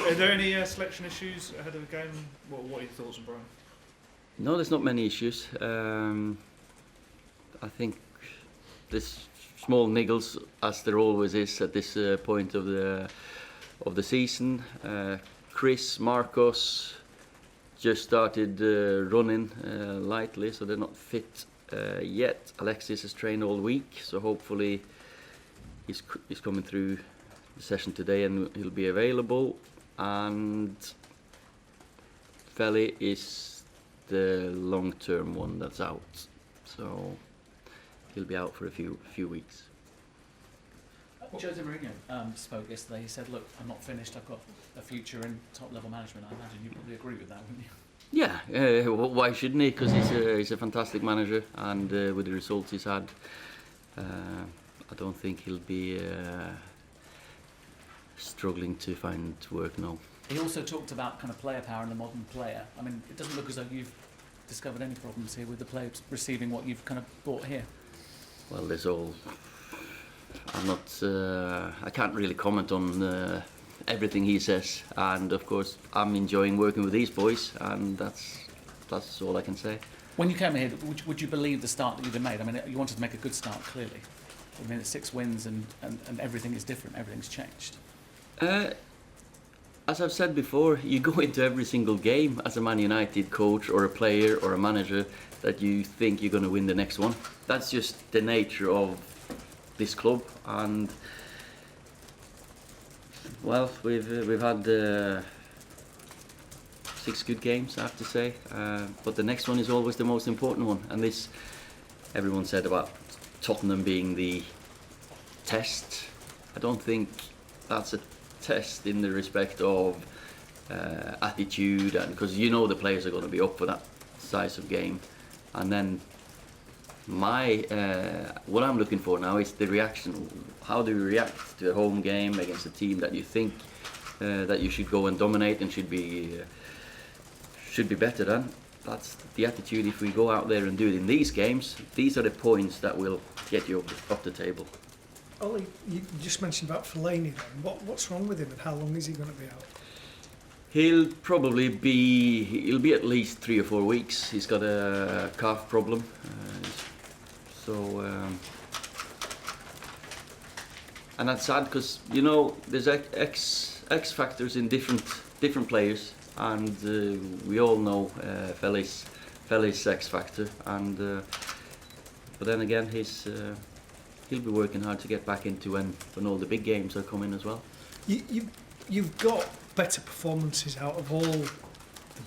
Are there any selection issues ahead of the game? What are your thoughts on Brian? No, there's not many issues. I think there's small niggles, as there always is at this point of the season. Chris, Marcos just started running lightly, so they're not fit yet. Alexis has trained all week, so hopefully he's coming through the session today and he'll be available. And Feli is the long-term one that's out, so he'll be out for a few weeks. Jose Mourinho spoke yesterday. He said, "Look, I'm not finished. I've got a future in top-level management." I imagine you probably agree with that, wouldn't you? Yeah, why shouldn't he? Because he's a fantastic manager, and with the results he's had, I don't think he'll be struggling to find work now. He also talked about kind of player power and the modern player. I mean, it doesn't look as though you've discovered any problems here with the players receiving what you've kind of brought here. Well, there's all. I can't really comment on everything he says, and of course I'm enjoying working with these boys, and that's all I can say. When you came here, would you believe the start that you've made? I mean, you wanted to make a good start, clearly. I mean, it's 6 wins and everything is different, everything's changed. As I've said before, you go into every single game as a Man United coach or a player or a manager that you think you're going to win the next one. That's just the nature of this club, and well, we've had 6 good games, I have to say, but the next one is always the most important one. And this, everyone said about Tottenham being the test. I don't think that's a test in the respect of attitude, and because you know the players are going to be up for that size of game. And then what I'm looking for now is the reaction. How do you react to a home game against a team that you think that you should go and dominate and should be better than? That's the attitude. If we go out there and do it in these games, these are the points that will get you up the table. Ole, you just mentioned about Fellaini then. What's wrong with him and how long is he going to be out? He'll be at least 3 or 4 weeks. He's got a calf problem. And that's sad because, you know, there's X factors in different players, and we all know Feli's X factor, and but then again he'll be working hard to get back into when all the big games are coming as well. You've got better performances out of all the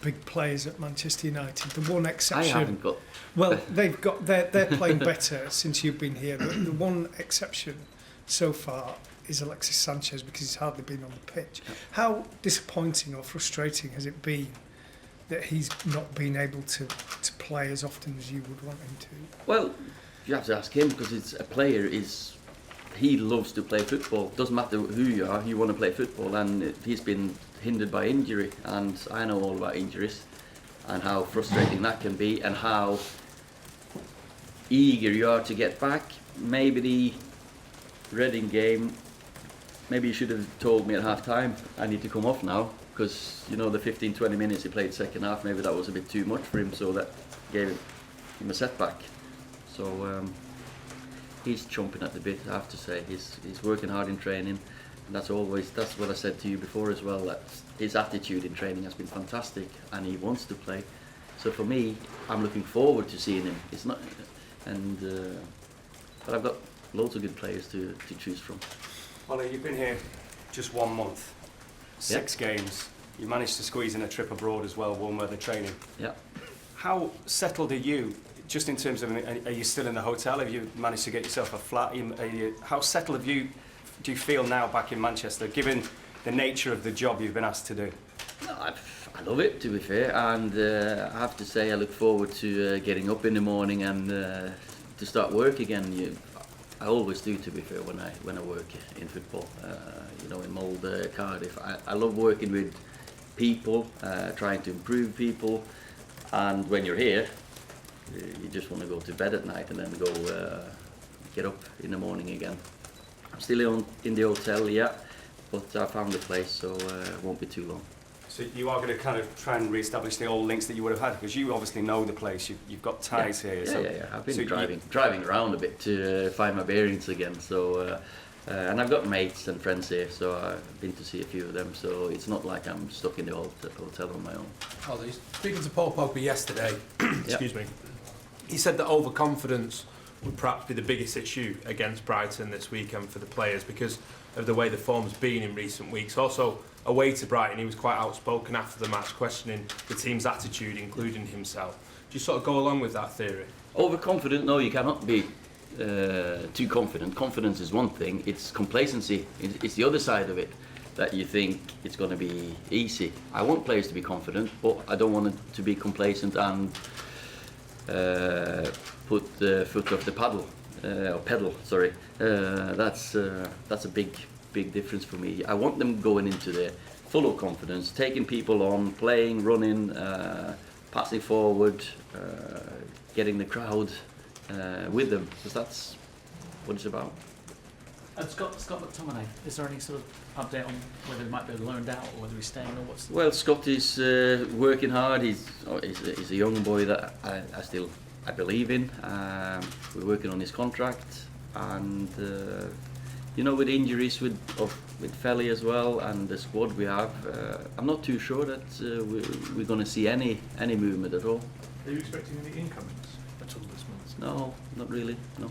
big players at Manchester United. The one exception. I haven't got. Well, they're playing better since you've been here. The one exception so far is Alexis Sanchez, because he's hardly been on the pitch. Yeah. How disappointing or frustrating has it been that he's not been able to play as often as you would want him to? Well, you have to ask him, because it's a player he loves to play football. Doesn't matter who you are, you want to play football, and he's been hindered by injury, and I know all about injuries and how frustrating that can be and how eager you are to get back. Maybe the Reading game, maybe you should have told me at half time I need to come off now, because you know the 15-20 minutes he played second half, maybe that was a bit too much for him, so that gave him a setback. So he's chomping at the bit, I have to say. He's working hard in training, and that's what I said to you before as well, that his attitude in training has been fantastic and he wants to play. So for me, I'm looking forward to seeing him. It's not, but I've got loads of good players to choose from. Ole, you've been here just 1 month, 6 games. You managed to squeeze in a trip abroad as well, warm weather training. Yeah. How settled are you? Just in terms of, are you still in the hotel? Have you managed to get yourself a flat? How settled do you feel now back in Manchester, given the nature of the job you've been asked to do? No, I love it, to be fair, and I have to say I look forward to getting up in the morning and to start work again. I always do, to be fair, when I work in football. In Molde, Cardiff. I love working with people, trying to improve people, and when you're here, you just want to go to bed at night and then go get up in the morning again. I'm still in the hotel, yeah, but I found the place, so it won't be too long. So you are going to kind of try and re-establish the old links that you would have had, because you obviously know the place. You've got ties here. So, Yeah. I've been so driving around a bit to find my bearings again. So, and I've got mates and friends here, so I've been to see a few of them. So it's not like I'm stuck in the old hotel on my own. Ollie, speaking to Paul Pogba yesterday, Excuse me. He said that overconfidence would perhaps be the biggest issue against Brighton this weekend for the players because of the way the form's been in recent weeks. Also, away to Brighton, he was quite outspoken after the match, questioning the team's attitude, including himself. Do you sort of go along with that theory? Overconfident? No, you cannot be too confident. Confidence is one thing. It's complacency. It's the other side of it, that you think it's going to be easy. I want players to be confident, but I don't want them to be complacent and put the foot off the pedal. Sorry. That's a big difference for me. I want them going into there full of confidence, taking people on, playing, running, passing forward, getting the crowd with them, because that's what it's about. Scott McTominay, is there any sort of update on whether he might be loaned out or whether he's staying, or what's? Well, Scott is working hard. He's a young boy that I believe in. We're working on his contract, and you know, with injuries with Felly as well and the squad we have, I'm not too sure that we're going to see any movement at all. Are you expecting any incomings at all this month? No, not really. No.